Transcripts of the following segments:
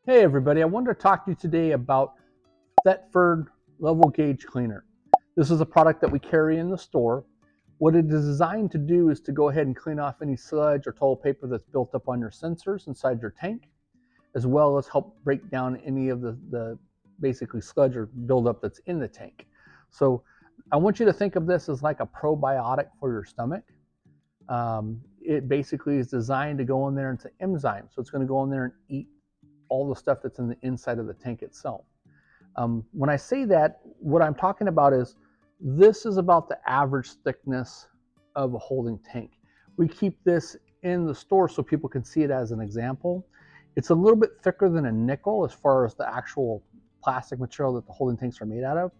Hey everybody, I wanted to talk to you today about Thetford Level Gauge Cleaner. This is a product that we carry in the store. What it is designed to do is to go ahead and clean off any sludge or toilet paper that's built up on your sensors inside your tank, as well as help break down any of the basically sludge or buildup that's in the tank. So I want you to think of this as like a probiotic for your stomach. It basically is designed to go in there into enzymes. So it's going to go in there and eat all the stuff that's in the inside of the tank itself. When I say that, what I'm talking about is this is about the average thickness of a holding tank. We keep this in the store so people can see it as an example. It's a little bit thicker than a nickel as far as the actual plastic material that the holding tanks are made out of.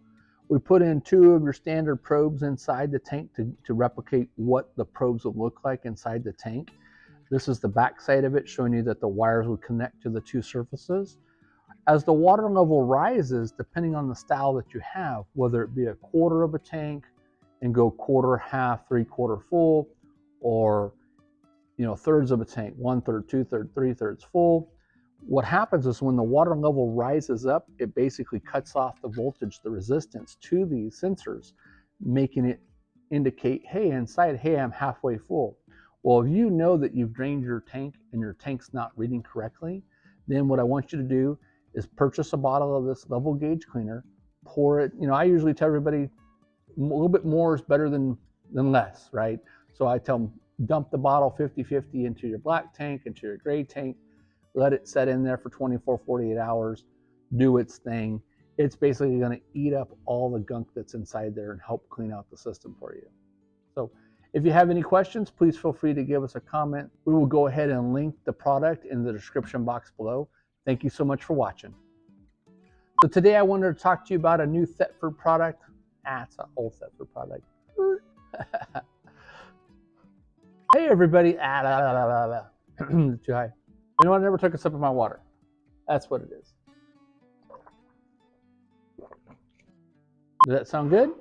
We put in 2 of your standard probes inside the tank to replicate what the probes would look like inside the tank. This is the back side of it, showing you that the wires would connect to the 2 surfaces. As the water level rises, depending on the style that you have, whether it be a quarter of a tank and go quarter, half, 3/4 full, or thirds of a tank, 1/3, 2/3, 3/3 full, what happens is when the water level rises up, it basically cuts off the voltage, the resistance to these sensors, making it indicate, hey, inside, hey, I'm halfway full. Well, if you know that you've drained your tank and your tank's not reading correctly, then what I want you to do is purchase a bottle of this level gauge cleaner, pour it. I usually tell everybody a little bit more is better than less, right? So I tell them dump the bottle 50-50 into your black tank, into your gray tank, let it set in there for 24, 48 hours, do its thing. It's basically going to eat up all the gunk that's inside there and help clean out the system for you. So if you have any questions, please feel free to give us a comment. We will go ahead and link the product in the description box below. Thank you so much for watching. So today I wanted to talk to you about a new Thetford product. It's an old Thetford product. Hey everybody. Too high. You know what? I never took a sip of my water. That's what it is. Does that sound good?